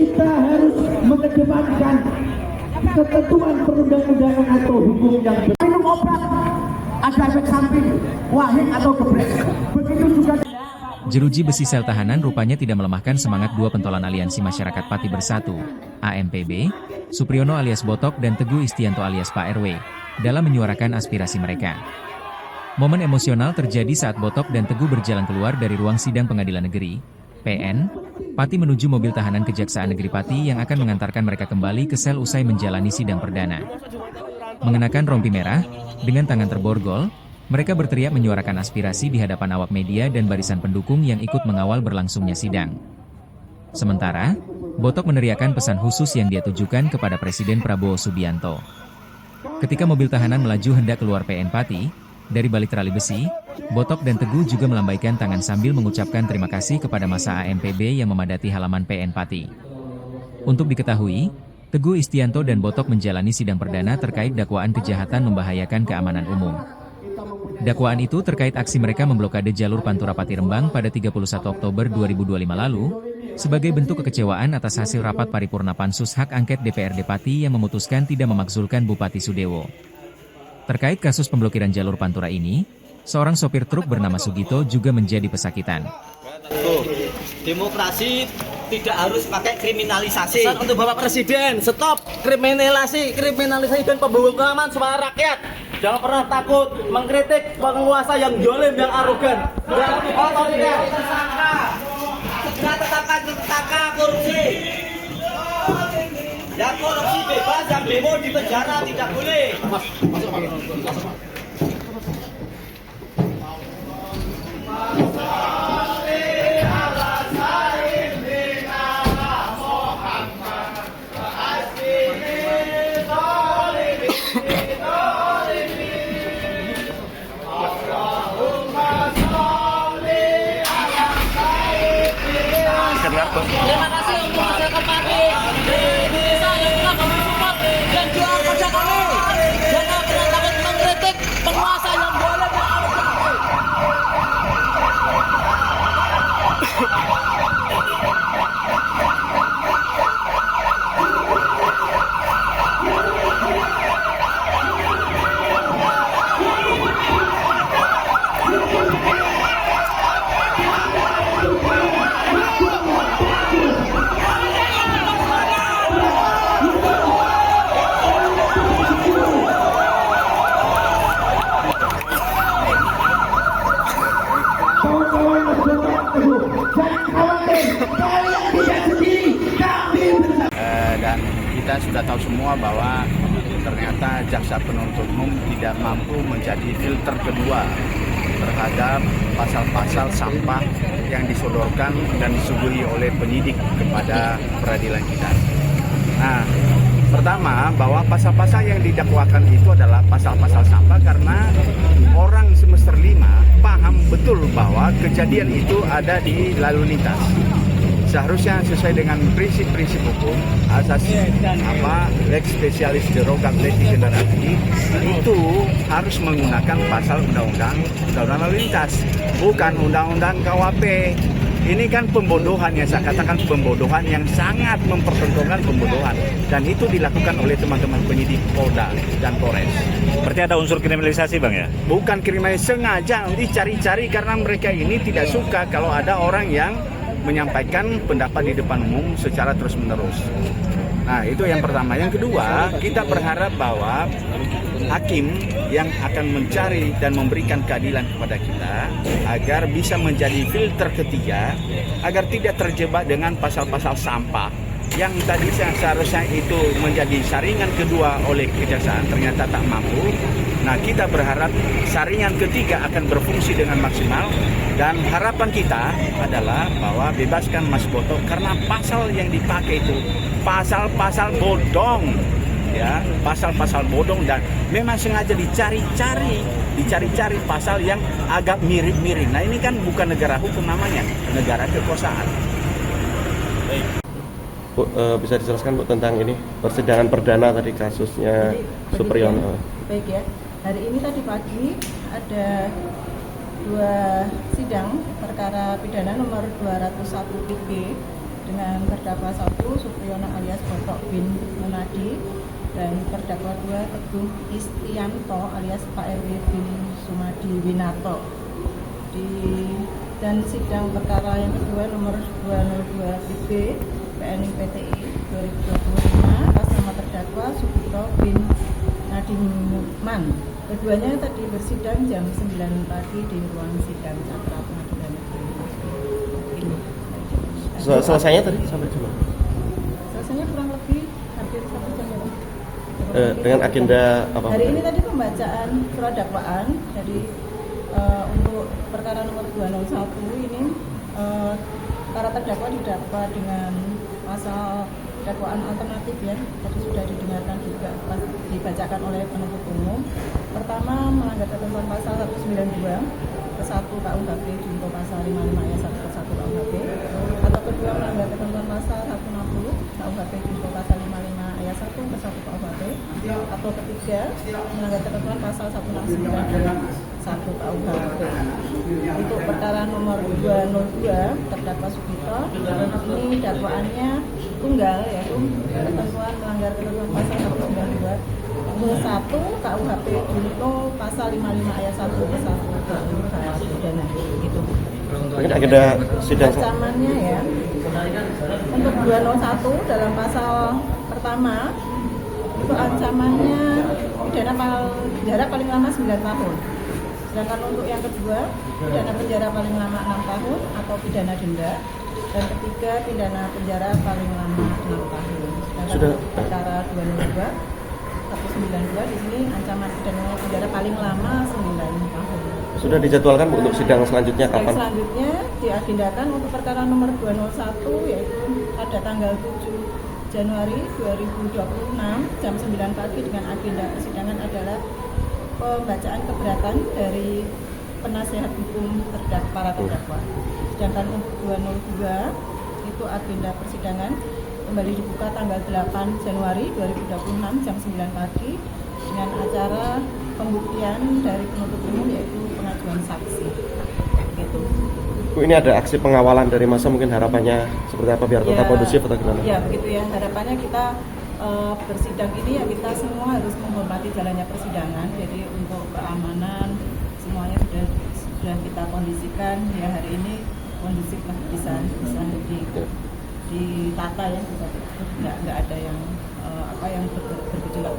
kita harus mengedepankan ketentuan perundang-undangan atau hukum yang minum obat ada efek samping, wahid atau gebrek. Begitu juga Jeruji besi sel tahanan rupanya tidak melemahkan semangat dua pentolan Aliansi Masyarakat Pati Bersatu, AMPB, Supriyono alias Botok dan Teguh Istianto alias Pak RW, dalam menyuarakan aspirasi mereka. Momen emosional terjadi saat Botok dan Teguh berjalan keluar dari ruang sidang Pengadilan Negeri, PN, Pati menuju mobil tahanan Kejaksaan Negeri Pati yang akan mengantarkan mereka kembali ke sel usai menjalani sidang perdana. Mengenakan rompi merah, dengan tangan terborgol, mereka berteriak menyuarakan aspirasi di hadapan awak media dan barisan pendukung yang ikut mengawal berlangsungnya sidang. Sementara, Botok meneriakkan pesan khusus yang dia tujukan kepada Presiden Prabowo Subianto. Ketika mobil tahanan melaju hendak keluar PN Pati, dari balik trali besi, Botok dan Teguh juga melambaikan tangan sambil mengucapkan terima kasih kepada massa AMPB yang memadati halaman PN Pati. Untuk diketahui, Teguh Istianto dan Botok menjalani sidang perdana terkait dakwaan kejahatan membahayakan keamanan umum. Dakwaan itu terkait aksi mereka memblokade jalur Pantura Pati Rembang pada 31 Oktober 2025 lalu, sebagai bentuk kekecewaan atas hasil rapat paripurna Pansus Hak Angket DPRD Pati yang memutuskan tidak memakzulkan Bupati Sudewo. Terkait kasus pemblokiran jalur Pantura ini, seorang sopir truk bernama Sugito juga menjadi pesakitan. Demokrasi tidak harus pakai kriminalisasi. Untuk Bapak Presiden, stop kriminalisasi dan pembohongan suara rakyat. Jangan pernah takut mengkritik penguasa yang zalim, yang arogan, yang otoriter. Segera tetapkan tersangka korupsi. Yang korupsi bebas, yang demo di penjara tidak boleh. Terima kasih untuk masyarakat Pati di Indonesia yang telah support dan doa pada kami. Jangan pernah takut mengkritik penguasa yang boleh dan kita sudah tahu semua bahwa ternyata jaksa penuntut umum tidak mampu menjadi filter kedua terhadap pasal-pasal sampah yang disodorkan dan disuguhi oleh penyidik kepada peradilan kita. Nah, pertama bahwa pasal-pasal yang didakwakan itu adalah pasal-pasal sampah karena orang semester 5 paham betul bahwa kejadian itu ada di lalu lintas. Seharusnya sesuai dengan prinsip-prinsip hukum, asas lex specialis derogat legis generali itu harus menggunakan pasal undang-undang lalu lintas, bukan undang-undang KUHP. Ini kan pembodohan yang saya katakan, pembodohan yang sangat mempertontonkan pembodohan, dan itu dilakukan oleh teman-teman penyidik Polda dan Polres. Berarti ada unsur kriminalisasi, Bang, ya? Bukan kriminalisasi, sengaja dicari-cari karena mereka ini tidak suka kalau ada orang yang menyampaikan pendapat di depan umum secara terus-menerus. Nah, itu yang pertama. Yang kedua, kita berharap bahwa hakim yang akan mencari dan memberikan keadilan kepada kita agar bisa menjadi filter ketiga, agar tidak terjebak dengan pasal-pasal sampah yang tadi seharusnya itu menjadi saringan kedua oleh kejaksaan, ternyata tak mampu. Nah, kita berharap saringan ketiga akan berfungsi dengan maksimal, dan harapan kita adalah bahwa bebaskan Mas Botok karena pasal yang dipakai itu pasal-pasal bodong, ya, pasal-pasal bodong, dan memang sengaja dicari-cari pasal yang agak mirip-mirip. Nah, ini kan bukan negara hukum namanya, negara kekuasaan. Baik. Bu, bisa dijelaskan Bu tentang ini persidangan perdana tadi kasusnya Supriyono? Baik ya, hari ini tadi pagi ada 2 sidang perkara pidana nomor 201 PB dengan terdakwa 1 Supriyono alias Botok bin Munadi dan terdakwa 2 Teguh Istianto alias Pak RW bin Sumadi Winato. Dan sidang perkara yang kedua nomor 202 PB PNI PTI 2025 atas nama terdakwa Sugito bin Nadiman. Keduanya tadi bersidang jam 9 pagi di ruang sidang Cakra Pengadilan Negeri. Selesainya tadi sampai jam berapa? Selesainya kurang lebih hampir 1 jam. Dengan agenda apa? Hari ini tadi pembacaan surat dakwaan. Jadi untuk perkara nomor 201 ini para terdakwa didakwa dengan pasal dakwaan alternatif ya. Tadi sudah didengarkan juga dibacakan oleh penuntut umum. Pertama, melanggar ketentuan pasal 192 ke 1 KUHP junto pasal 55 ayat 1 ke 1 KUHP, atau kedua melanggar ketentuan pasal 160 KUHP junto pasal 55 ayat 1 ke 1 KUHP, atau ketiga melanggar ketentuan pasal 169 ayat 1 KUHP. Untuk perkara nomor 202 terdakwa Sugito, ini dakwaannya tunggal, yaitu ketentuan melanggar ketentuan pasal 192 ke 1 KUHP junto pasal 55 ayat 1 ke 1 KUHP pidana. Gitu. Mungkin agenda sidang. Ancamannya ya, untuk 201 dalam pasal pertama itu ancamannya penjara paling lama 9 tahun. Sedangkan untuk yang kedua, pidana penjara paling lama 6 tahun atau pidana denda. Dan ketiga, pidana penjara paling lama 6 tahun. Sedangkan Sudah. untuk perkara 202 192 di sini ancaman pidana penjara paling lama 9 tahun. Sudah dijadwalkan untuk sidang selanjutnya Sidang kapan? selanjutnya diagendakan untuk perkara nomor 201 yaitu pada tanggal 7 Januari 2026 jam 9 pagi dengan agenda persidangan adalah pembacaan keberatan dari penasehat hukum para terdakwa. Sedangkan untuk 202 itu agenda persidangan kembali dibuka tanggal 8 Januari 2026 jam 9 pagi dengan acara pembuktian dari penuntut umum yaitu pengajuan saksi. Gitu. Bu, ini ada aksi pengawalan dari massa, mungkin harapannya seperti apa biar tetap kondusif atau gimana? Ya begitu ya, harapannya kita bersidang ini ya kita semua harus menghormati jalannya persidangan. Jadi untuk keamanan semuanya sudah kita kondisikan ya, hari ini kondusif lah, bisa ditata ya, nggak ada yang yang bergejolak.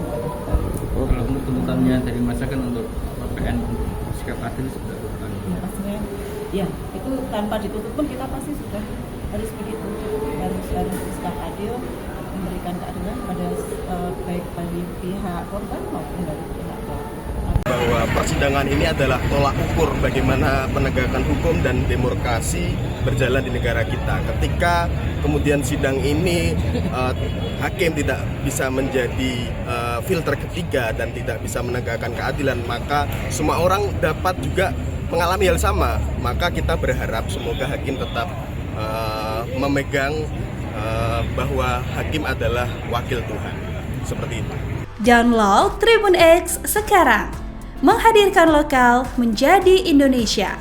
Kalau untuk tuntutannya dari masa kan untuk PN sikap adil sudah ya, pastinya ya itu tanpa ditutup pun kita pasti sudah harus begitu, harus sikap adil, memberikan keadilan pada baik bagi pihak korban maupun dari pihak pelaku. Bahwa persidangan ini adalah tolak ukur bagaimana penegakan hukum dan demokrasi berjalan di negara kita. Ketika kemudian sidang ini hakim tidak bisa menjadi filter ketiga dan tidak bisa menegakkan keadilan, maka semua orang dapat juga mengalami hal sama. Maka kita berharap semoga hakim tetap memegang bahwa hakim adalah wakil Tuhan. Seperti itu. Download Tribun X sekarang, menghadirkan lokal menjadi Indonesia.